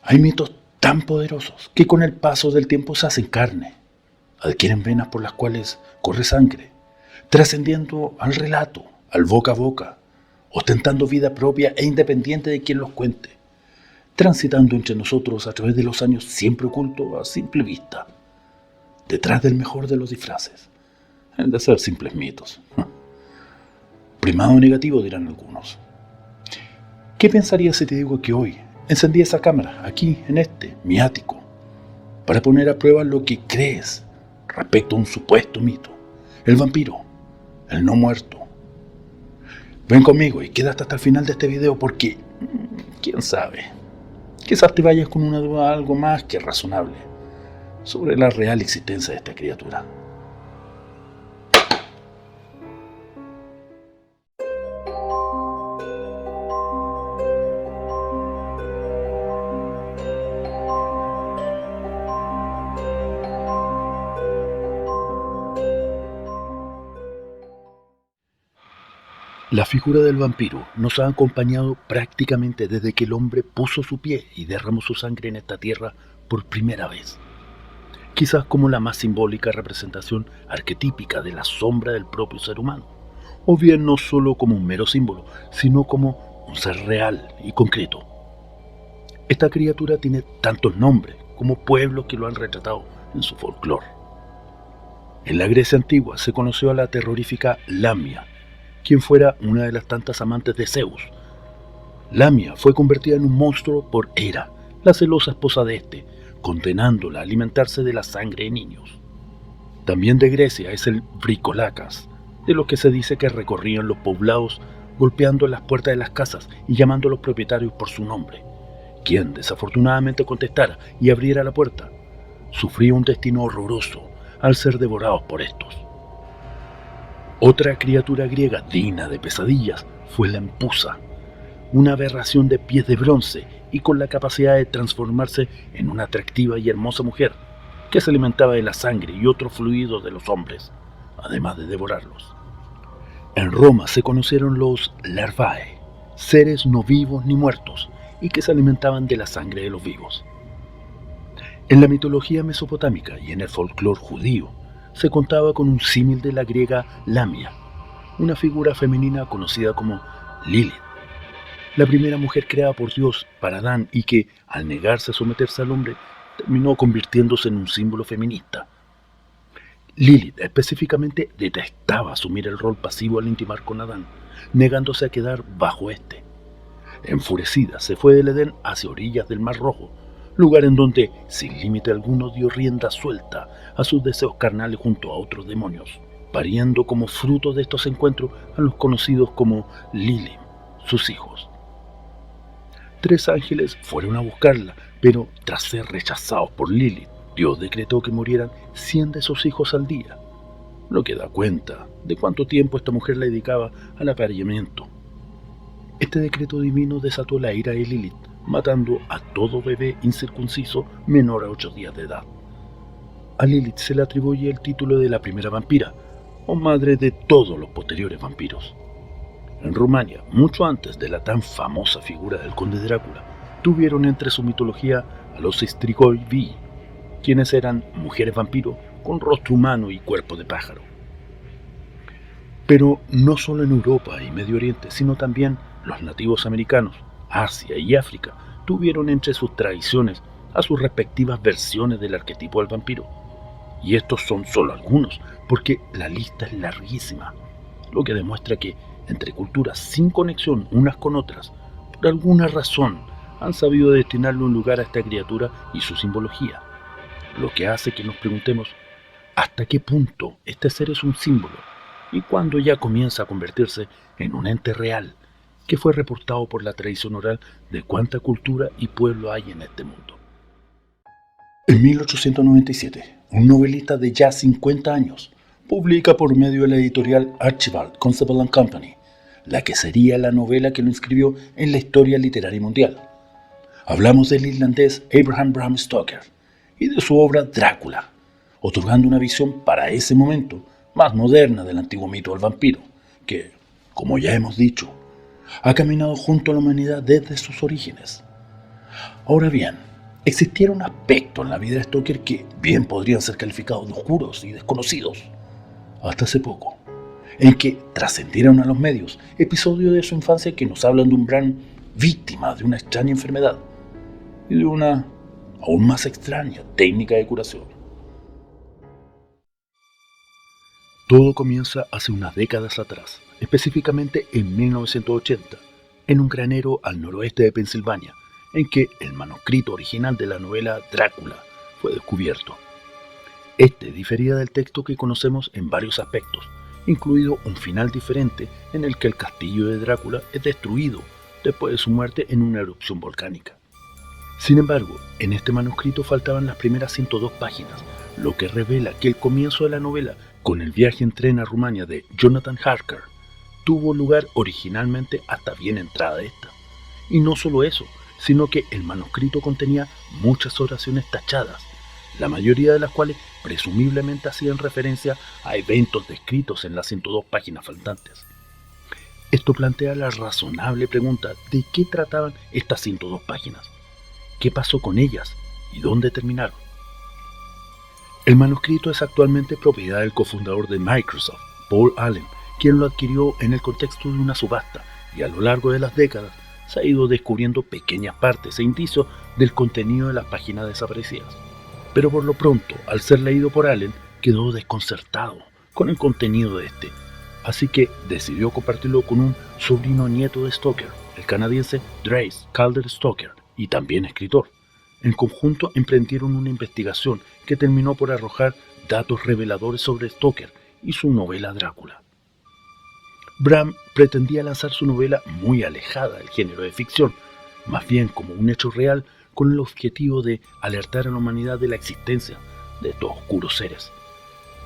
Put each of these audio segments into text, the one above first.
Hay mitos tan poderosos que con el paso del tiempo se hacen carne, adquieren venas por las cuales corre sangre, trascendiendo al relato, al boca a boca, ostentando vida propia e independiente de quien los cuente, transitando entre nosotros a través de los años siempre oculto a simple vista, detrás del mejor de los disfraces, el de ser simples mitos. Primado negativo, dirán algunos. ¿Qué pensarías si te digo que hoy encendí esa cámara, aquí, en mi ático, para poner a prueba lo que crees respecto a un supuesto mito, el vampiro, el no muerto? Ven conmigo y quédate hasta el final de este video porque, quién sabe, quizás te vayas con una duda algo más que razonable sobre la real existencia de esta criatura. La figura del vampiro nos ha acompañado prácticamente desde que el hombre puso su pie y derramó su sangre en esta tierra por primera vez. Quizás como la más simbólica representación arquetípica de la sombra del propio ser humano, o bien no solo como un mero símbolo, sino como un ser real y concreto. Esta criatura tiene tantos nombres como pueblos que lo han retratado en su folclore. En la Grecia antigua se conoció a la terrorífica Lamia, quien fuera una de las tantas amantes de Zeus. Lamia fue convertida en un monstruo por Hera, la celosa esposa de este, condenándola a alimentarse de la sangre de niños. También de Grecia es el Bricolacas, de los que se dice que recorrían los poblados golpeando las puertas de las casas y llamando a los propietarios por su nombre. Quien desafortunadamente contestara y abriera la puerta, sufría un destino horroroso al ser devorados por estos. Otra criatura griega digna de pesadillas fue la Empusa, una aberración de pies de bronce y con la capacidad de transformarse en una atractiva y hermosa mujer que se alimentaba de la sangre y otros fluidos de los hombres, además de devorarlos. En Roma se conocieron los larvae, seres no vivos ni muertos y que se alimentaban de la sangre de los vivos. En la mitología mesopotámica y en el folclore judío se contaba con un símil de la griega Lamia, una figura femenina conocida como Lilith, la primera mujer creada por Dios para Adán y que, al negarse a someterse al hombre, terminó convirtiéndose en un símbolo feminista. Lilith específicamente detestaba asumir el rol pasivo al intimar con Adán, negándose a quedar bajo este. Enfurecida, se fue del Edén hacia orillas del Mar Rojo, lugar en donde, sin límite alguno, dio rienda suelta a sus deseos carnales junto a otros demonios, pariendo como fruto de estos encuentros a los conocidos como Lilim, sus hijos. 3 ángeles fueron a buscarla, pero tras ser rechazados por Lilith, Dios decretó que murieran 100 de sus hijos al día, lo que da cuenta de cuánto tiempo esta mujer le dedicaba al apareamiento. Este decreto divino desató la ira de Lilith, matando a todo bebé incircunciso menor a 8 días de edad. A Lilith se le atribuye el título de la primera vampira, o madre de todos los posteriores vampiros. En Rumania, mucho antes de la tan famosa figura del conde Drácula, tuvieron entre su mitología a los Strigoi, quienes eran mujeres vampiro con rostro humano y cuerpo de pájaro. Pero no solo en Europa y Medio Oriente, sino también los nativos americanos, Asia y África tuvieron entre sus tradiciones a sus respectivas versiones del arquetipo del vampiro. Y estos son solo algunos, porque la lista es larguísima, lo que demuestra que entre culturas sin conexión unas con otras, por alguna razón han sabido destinarle un lugar a esta criatura y su simbología, lo que hace que nos preguntemos hasta qué punto este ser es un símbolo y cuándo ya comienza a convertirse en un ente real que fue reportado por la tradición oral de cuánta cultura y pueblo hay en este mundo. En 1897, un novelista de ya 50 años publica por medio de la editorial Archibald Constable and Company la que sería la novela que lo inscribió en la historia literaria mundial. Hablamos del irlandés Abraham Bram Stoker y de su obra Drácula, otorgando una visión para ese momento más moderna del antiguo mito del vampiro, que, como ya hemos dicho, ha caminado junto a la humanidad desde sus orígenes. Ahora bien, existieron aspectos en la vida de Stoker que bien podrían ser calificados de oscuros y desconocidos, hasta hace poco, en que trascendieron a los medios episodios de su infancia que nos hablan de un Bram víctima de una extraña enfermedad y de una aún más extraña técnica de curación. Todo comienza hace unas décadas atrás, específicamente en 1980, en un granero al noroeste de Pensilvania, en que el manuscrito original de la novela Drácula fue descubierto. Este difería del texto que conocemos en varios aspectos, incluido un final diferente en el que el castillo de Drácula es destruido después de su muerte en una erupción volcánica. Sin embargo, en este manuscrito faltaban las primeras 102 páginas, lo que revela que el comienzo de la novela, con el viaje en tren a Rumania de Jonathan Harker, tuvo lugar originalmente hasta bien entrada esta. Y no solo eso, sino que el manuscrito contenía muchas oraciones tachadas, la mayoría de las cuales presumiblemente hacían referencia a eventos descritos en las 102 páginas faltantes. Esto plantea la razonable pregunta de qué trataban estas 102 páginas, qué pasó con ellas y dónde terminaron. El manuscrito es actualmente propiedad del cofundador de Microsoft, Paul Allen, quien lo adquirió en el contexto de una subasta, y a lo largo de las décadas se ha ido descubriendo pequeñas partes e indicios del contenido de las páginas desaparecidas. Pero por lo pronto, al ser leído por Allen, quedó desconcertado con el contenido de este, así que decidió compartirlo con un sobrino nieto de Stoker, el canadiense Drace Calder Stoker, y también escritor. En conjunto emprendieron una investigación que terminó por arrojar datos reveladores sobre Stoker y su novela Drácula. Bram pretendía lanzar su novela muy alejada del género de ficción, más bien como un hecho real, con el objetivo de alertar a la humanidad de la existencia de estos oscuros seres.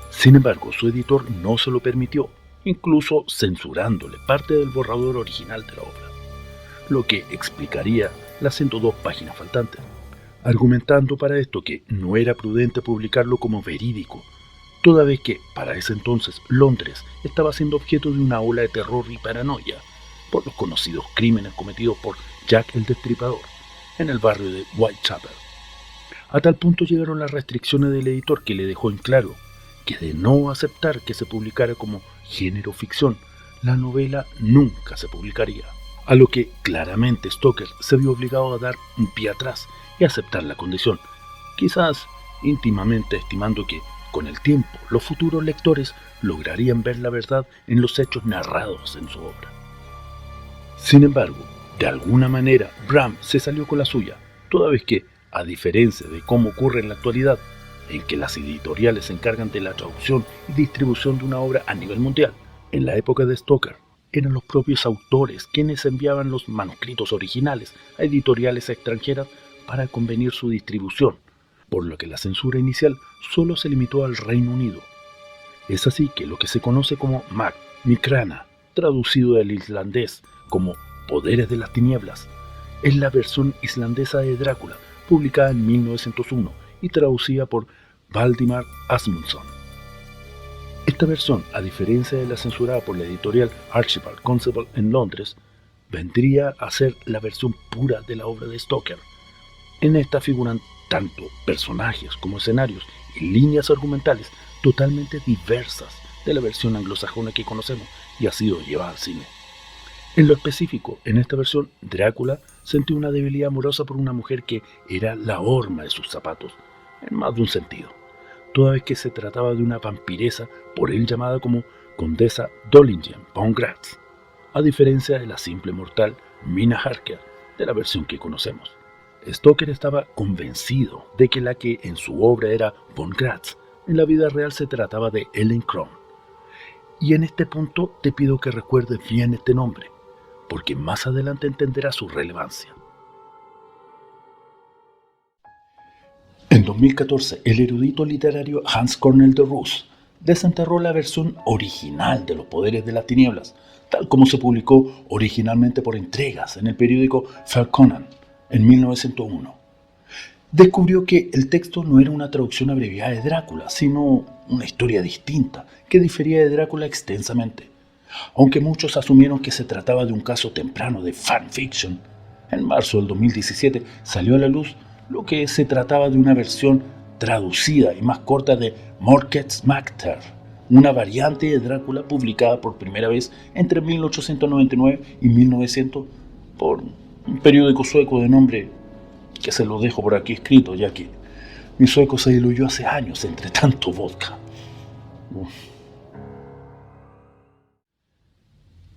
Sin embargo, su editor no se lo permitió, incluso censurándole parte del borrador original de la obra, lo que explicaría las 102 páginas faltantes, argumentando para esto que no era prudente publicarlo como verídico, toda vez que, para ese entonces, Londres estaba siendo objeto de una ola de terror y paranoia por los conocidos crímenes cometidos por Jack el Destripador en el barrio de Whitechapel. A tal punto llegaron las restricciones del editor, que le dejó en claro que de no aceptar que se publicara como género ficción, la novela nunca se publicaría, a lo que claramente Stoker se vio obligado a dar un pie atrás y aceptar la condición, quizás íntimamente estimando que con el tiempo los futuros lectores lograrían ver la verdad en los hechos narrados en su obra. Sin embargo, de alguna manera Bram se salió con la suya, toda vez que, a diferencia de cómo ocurre en la actualidad, en que las editoriales se encargan de la traducción y distribución de una obra a nivel mundial, en la época de Stoker eran los propios autores quienes enviaban los manuscritos originales a editoriales extranjeras para convenir su distribución, por lo que la censura inicial solo se limitó al Reino Unido. Es así que lo que se conoce como Mag Micrana, traducido del islandés como Poderes de las Tinieblas, es la versión islandesa de Drácula, publicada en 1901 y traducida por Valdimar Asmundsson. Esta versión, a diferencia de la censurada por la editorial Archibald Constable en Londres, vendría a ser la versión pura de la obra de Stoker. En esta figuran tanto personajes como escenarios y líneas argumentales totalmente diversas de la versión anglosajona que conocemos y ha sido llevada al cine. En lo específico, en esta versión, Drácula sentía una debilidad amorosa por una mujer que era la horma de sus zapatos, en más de un sentido, toda vez que se trataba de una vampiresa por él llamada como Condesa Dollingen von Gratz, a diferencia de la simple mortal Mina Harker de la versión que conocemos. Stoker estaba convencido de que la que en su obra era von Gratz, en la vida real se trataba de Ellen Kron. Y en este punto te pido que recuerdes bien este nombre, porque más adelante entenderás su relevancia. En 2014, el erudito literario Hans Cornel de Roos desenterró la versión original de Los Poderes de las Tinieblas, tal como se publicó originalmente por entregas en el periódico Falconan en 1901. Descubrió que el texto no era una traducción abreviada de Drácula, sino una historia distinta que difería de Drácula extensamente. Aunque muchos asumieron que se trataba de un caso temprano de fanfiction, En marzo del 2017 salió a la luz lo que se trataba de una versión traducida y más corta de Morket's Mactar, una variante de Drácula publicada por primera vez entre 1899 y 1900 por un periódico sueco de nombre que se lo dejo por aquí escrito, ya que mi sueco se diluyó hace años entre tanto vodka.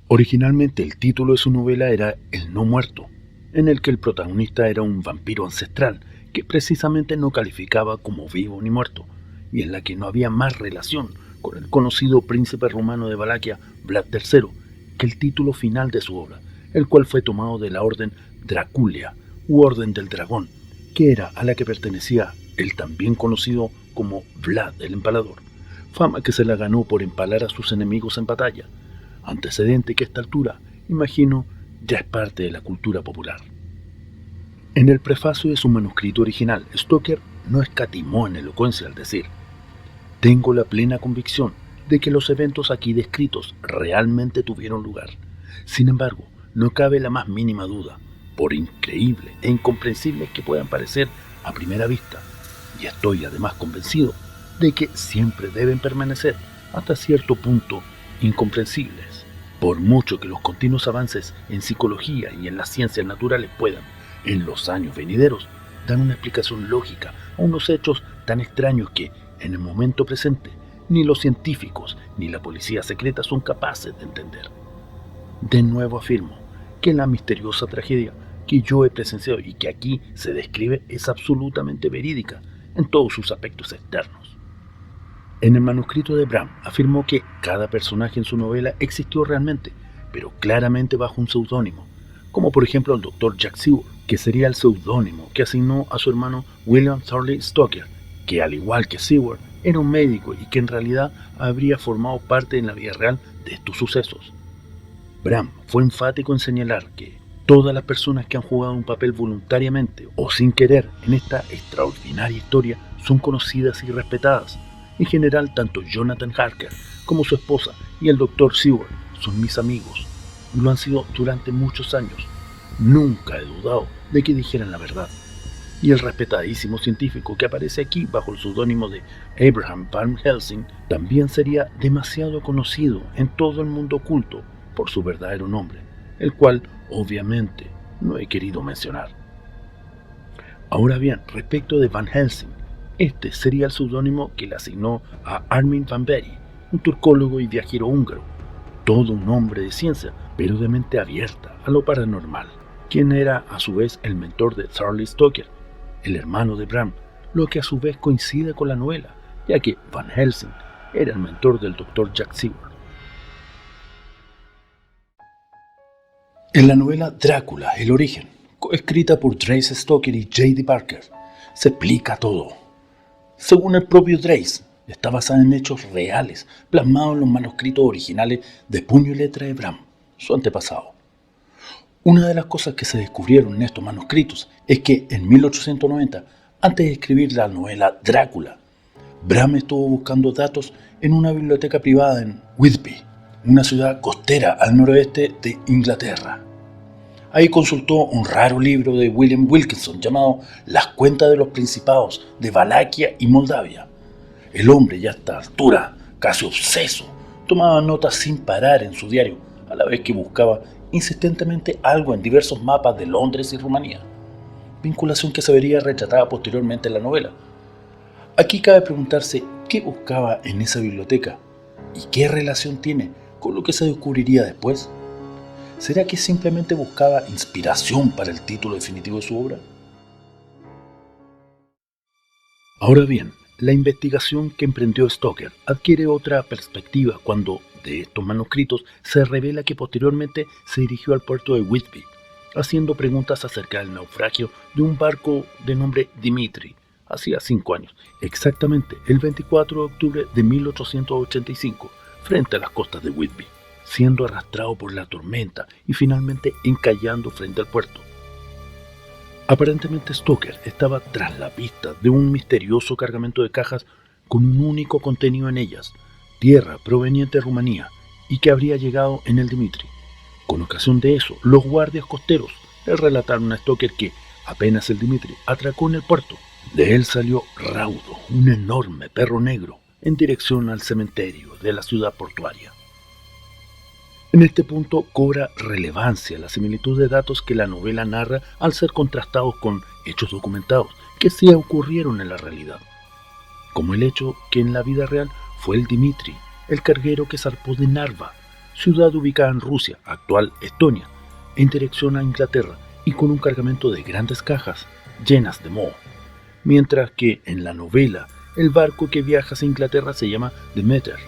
Originalmente el título de su novela era El no muerto, en el que el protagonista era un vampiro ancestral que precisamente no calificaba como vivo ni muerto, y en la que no había más relación con el conocido príncipe rumano de Valaquia, Vlad III, que el título final de su obra, el cual fue tomado de la orden Draculia, u Orden del Dragón, que era a la que pertenecía el también conocido como Vlad el Empalador, fama que se la ganó por empalar a sus enemigos en batalla, antecedente que a esta altura, imagino, ya es parte de la cultura popular. En el prefacio de su manuscrito original, Stoker no escatimó en elocuencia al decir: «Tengo la plena convicción de que los eventos aquí descritos realmente tuvieron lugar. Sin embargo, no cabe la más mínima duda, por increíble e incomprensible que puedan parecer a primera vista, y estoy además convencido de que siempre deben permanecer hasta cierto punto incomprensibles, por mucho que los continuos avances en psicología y en las ciencias naturales puedan, en los años venideros, dar una explicación lógica a unos hechos tan extraños que, en el momento presente, ni los científicos ni la policía secreta son capaces de entender. De nuevo afirmo que la misteriosa tragedia que yo he presenciado y que aquí se describe es absolutamente verídica en todos sus aspectos externos». En el manuscrito de Bram afirmó que cada personaje en su novela existió realmente, pero claramente bajo un seudónimo, como por ejemplo el Dr. Jack Seward, que sería el seudónimo que asignó a su hermano William Thorley Stoker, que al igual que Seward era un médico y que en realidad habría formado parte en la vida real de estos sucesos. Bram fue enfático en señalar que todas las personas que han jugado un papel voluntariamente o sin querer en esta extraordinaria historia son conocidas y respetadas. En general, tanto Jonathan Harker como su esposa y el Dr. Seward son mis amigos, y lo han sido durante muchos años. Nunca he dudado de que dijeran la verdad. Y el respetadísimo científico que aparece aquí bajo el seudónimo de Abraham Van Helsing también sería demasiado conocido en todo el mundo oculto por su verdadero nombre, el cual obviamente no he querido mencionar. Ahora bien, respecto de Van Helsing, este sería el seudónimo que le asignó a Armin van Buuren, un turcólogo y viajero húngaro, todo un hombre de ciencia, pero de mente abierta a lo paranormal, quien era a su vez el mentor de Thorley Stoker, el hermano de Bram, lo que a su vez coincide con la novela, ya que Van Helsing era el mentor del Dr. Jack Seward. En la novela Drácula, el origen, coescrita por Trace Stoker y J.D. Parker, se explica todo. Según el propio Trace, está basada en hechos reales, plasmados en los manuscritos originales de puño y letra de Bram, su antepasado. Una de las cosas que se descubrieron en estos manuscritos es que en 1890, antes de escribir la novela Drácula, Bram estuvo buscando datos en una biblioteca privada en Whitby, una ciudad costera al noroeste de Inglaterra. Ahí consultó un raro libro de William Wilkinson llamado Las cuentas de los principados de Valaquia y Moldavia. El hombre, ya a esta altura, casi obseso, tomaba notas sin parar en su diario, a la vez que buscaba insistentemente algo en diversos mapas de Londres y Rumanía, vinculación que se vería retratada posteriormente en la novela. Aquí cabe preguntarse qué buscaba en esa biblioteca y qué relación tiene con lo que se descubriría después. ¿Será que simplemente buscaba inspiración para el título definitivo de su obra? Ahora bien, la investigación que emprendió Stoker adquiere otra perspectiva cuando, de estos manuscritos, se revela que posteriormente se dirigió al puerto de Whitby, haciendo preguntas acerca del naufragio de un barco de nombre Dimitri, hacía 5 años, exactamente el 24 de octubre de 1885, frente a las costas de Whitby, siendo arrastrado por la tormenta y finalmente encallando frente al puerto. Aparentemente Stoker estaba tras la pista de un misterioso cargamento de cajas con un único contenido en ellas, tierra proveniente de Rumanía y que habría llegado en el Dimitri. Con ocasión de eso, los guardias costeros le relataron a Stoker que apenas el Dimitri atracó en el puerto, de él salió raudo un enorme perro negro en dirección al cementerio de la ciudad portuaria. En este punto cobra relevancia la similitud de datos que la novela narra al ser contrastados con hechos documentados que sí ocurrieron en la realidad, como el hecho que en la vida real fue el Dimitri, el carguero que zarpó de Narva, ciudad ubicada en Rusia, actual Estonia, en dirección a Inglaterra y con un cargamento de grandes cajas llenas de moho, mientras que en la novela el barco que viaja hacia Inglaterra se llama Demeter,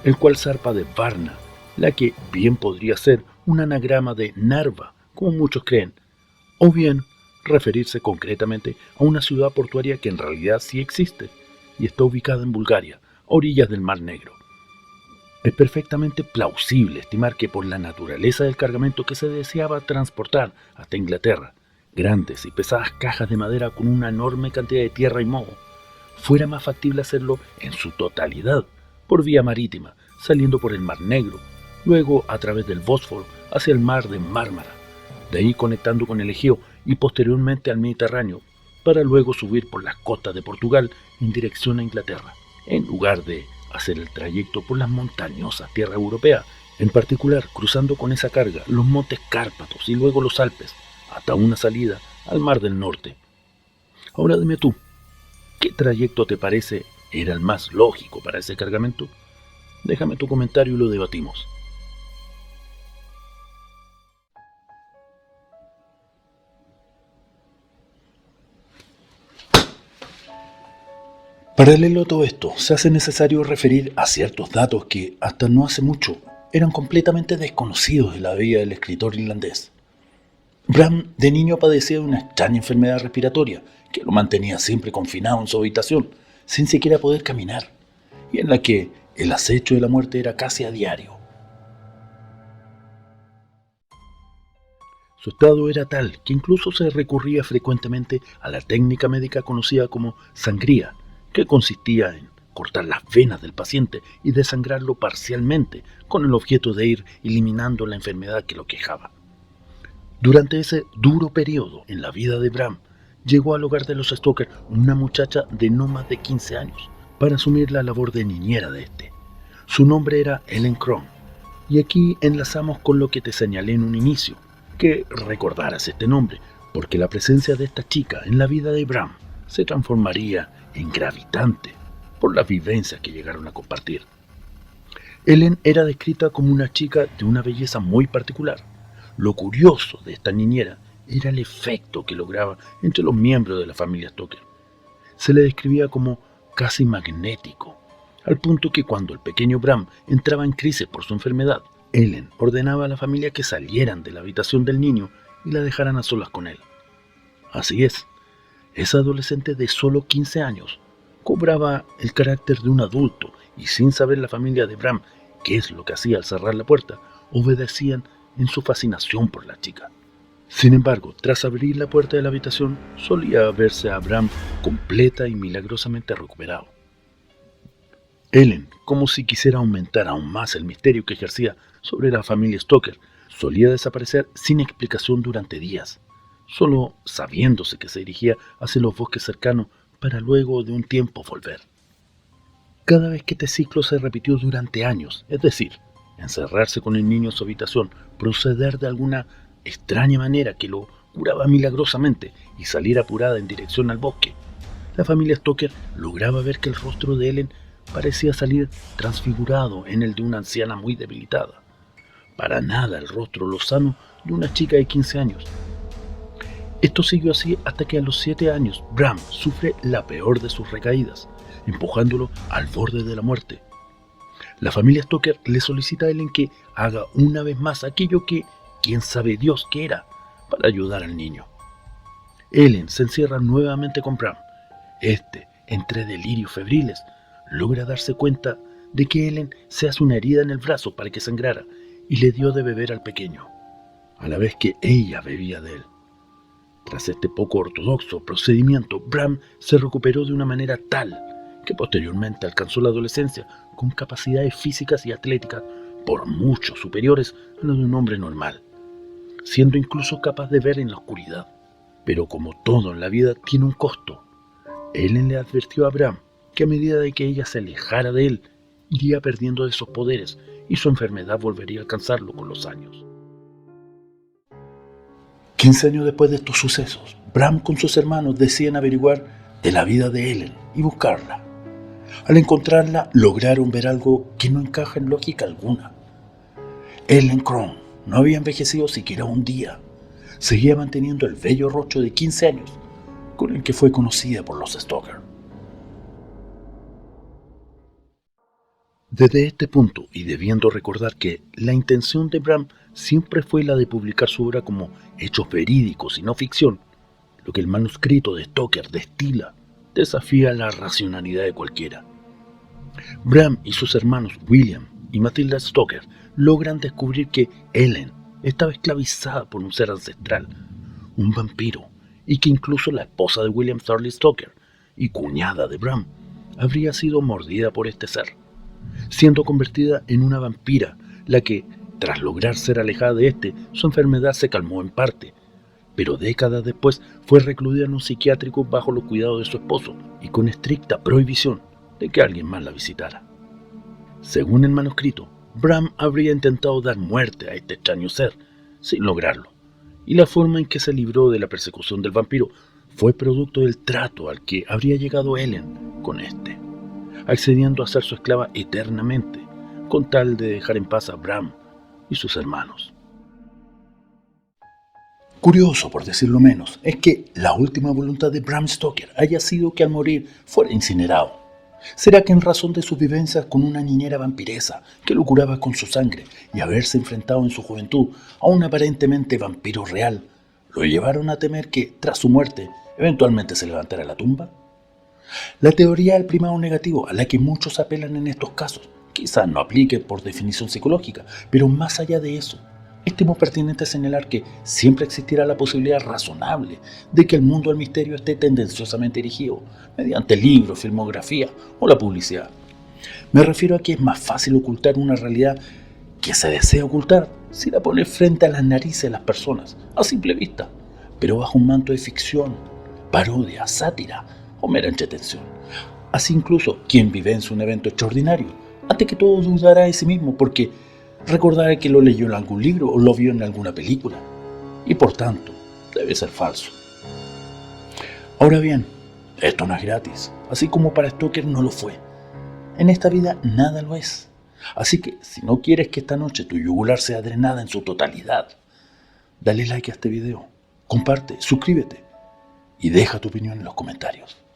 el cual zarpa de Varna, la que bien podría ser un anagrama de Narva, como muchos creen, o bien referirse concretamente a una ciudad portuaria que en realidad sí existe y está ubicada en Bulgaria, a orillas del Mar Negro. Es perfectamente plausible estimar que por la naturaleza del cargamento que se deseaba transportar hasta Inglaterra, grandes y pesadas cajas de madera con una enorme cantidad de tierra y moho, fuera más factible hacerlo en su totalidad por vía marítima, saliendo por el Mar Negro, luego a través del Bósforo hacia el Mar de Mármara, de ahí conectando con el Egeo y posteriormente al Mediterráneo, para luego subir por las costas de Portugal en dirección a Inglaterra, en lugar de hacer el trayecto por las montañosas tierras europeas, en particular cruzando con esa carga los montes Cárpatos y luego los Alpes, hasta una salida al Mar del Norte. Ahora dime tú, ¿qué trayecto te parece era el más lógico para ese cargamento? Déjame tu comentario y lo debatimos. Paralelo a todo esto, se hace necesario referir a ciertos datos que, hasta no hace mucho, eran completamente desconocidos de la vida del escritor irlandés. Bram de niño padecía de una extraña enfermedad respiratoria que lo mantenía siempre confinado en su habitación, sin siquiera poder caminar, y en la que el acecho de la muerte era casi a diario. Su estado era tal que incluso se recurría frecuentemente a la técnica médica conocida como sangría, que consistía en cortar las venas del paciente y desangrarlo parcialmente con el objeto de ir eliminando la enfermedad que lo quejaba. Durante ese duro periodo en la vida de Bram, llegó al hogar de los Stoker una muchacha de no más de 15 años para asumir la labor de niñera de este. Su nombre era Ellen Cron, y aquí enlazamos con lo que te señalé en un inicio, que recordaras este nombre, porque la presencia de esta chica en la vida de Bram se transformaría en gravitante por las vivencias que llegaron a compartir. Ellen era descrita como una chica de una belleza muy particular. Lo curioso de esta niñera era el efecto que lograba entre los miembros de la familia Stoker. Se le describía como casi magnético, al punto que cuando el pequeño Bram entraba en crisis por su enfermedad, Ellen ordenaba a la familia que salieran de la habitación del niño y la dejaran a solas con él. Así es, esa adolescente de solo 15 años cobraba el carácter de un adulto y sin saber la familia de Bram qué es lo que hacía al cerrar la puerta, obedecían en su fascinación por la chica. Sin embargo, tras abrir la puerta de la habitación, solía verse a Bram completa y milagrosamente recuperado. Ellen, como si quisiera aumentar aún más el misterio que ejercía sobre la familia Stoker, solía desaparecer sin explicación durante días, solo sabiéndose que se dirigía hacia los bosques cercanos para luego de un tiempo volver. Cada vez que este ciclo se repitió durante años, es decir, encerrarse con el niño en su habitación, proceder de alguna extraña manera que lo curaba milagrosamente y salir apurada en dirección al bosque, la familia Stoker lograba ver que el rostro de Ellen parecía salir transfigurado en el de una anciana muy debilitada. Para nada el rostro lozano de una chica de 15 años. Esto siguió así hasta que a los 7 años Bram sufre la peor de sus recaídas, empujándolo al borde de la muerte. La familia Stoker le solicita a Ellen que haga una vez más aquello que, quién sabe Dios qué era, para ayudar al niño. Ellen se encierra nuevamente con Bram. Entre delirios febriles, logra darse cuenta de que Ellen se hace una herida en el brazo para que sangrara y le dio de beber al pequeño, a la vez que ella bebía de él. Tras este poco ortodoxo procedimiento, Bram se recuperó de una manera tal que posteriormente alcanzó la adolescencia con capacidades físicas y atléticas por mucho superiores a las de un hombre normal. siendo incluso capaz de ver en la oscuridad. Pero como todo en la vida tiene un costo, Ellen le advirtió a Bram que a medida de que ella se alejara de él, iría perdiendo esos poderes y su enfermedad volvería a alcanzarlo con los años. 15 años después de estos sucesos, Bram con sus hermanos deciden averiguar de la vida de Ellen y buscarla. Al encontrarla, lograron ver algo que no encaja en lógica alguna. Ellen Cron no había envejecido siquiera un día. Seguía manteniendo el bello rostro de 15 años, con el que fue conocida por los Stoker. Desde este punto, y debiendo recordar que la intención de Bram siempre fue la de publicar su obra como hechos verídicos y no ficción, lo que el manuscrito de Stoker destila desafía la racionalidad de cualquiera. Bram y sus hermanos William y Matilda Stoker logran descubrir que Ellen estaba esclavizada por un ser ancestral, un vampiro, y que incluso la esposa de William Thorley Stoker y cuñada de Bram habría sido mordida por este ser, siendo convertida en una vampira, la que, tras lograr ser alejada de su enfermedad se calmó en parte, pero décadas después fue recluida en un psiquiátrico bajo los cuidados de su esposo y con estricta prohibición de que alguien más la visitara. Según el manuscrito, Bram habría intentado dar muerte a este extraño ser, sin lograrlo, y la forma en que se libró de la persecución del vampiro fue producto del trato al que habría llegado Ellen con accediendo a ser su esclava eternamente, con tal de dejar en paz a Bram y sus hermanos. Curioso, por decirlo menos, es que la última voluntad de Bram Stoker haya sido que al morir fuera incinerado. ¿Será que en razón de sus vivencias con una niñera vampiresa que lo curaba con su sangre y haberse enfrentado en su juventud a un aparentemente vampiro real, lo llevaron a temer que, tras su muerte, eventualmente se levantara la tumba? La teoría del primado negativo a la que muchos apelan en estos casos quizás no aplique por definición psicológica, pero más allá de eso, estimo pertinente señalar que siempre existirá la posibilidad razonable de que el mundo del misterio esté tendenciosamente dirigido mediante libros, filmografía o la publicidad. Me refiero a que es más fácil ocultar una realidad que se desea ocultar si la pones frente a las narices de las personas, a simple vista, pero bajo un manto de ficción, parodia, sátira o mera entretención. Así incluso quien vivencia un evento extraordinario, antes que todo dudará de sí mismo porque recordará que lo leyó en algún libro o lo vio en alguna película, y por tanto debe ser falso. Ahora bien, esto no es gratis, así como para Stoker no lo fue. En esta vida nada lo es, así que si no quieres que esta noche tu yugular sea drenada en su totalidad, dale like a este video, comparte, suscríbete y deja tu opinión en los comentarios.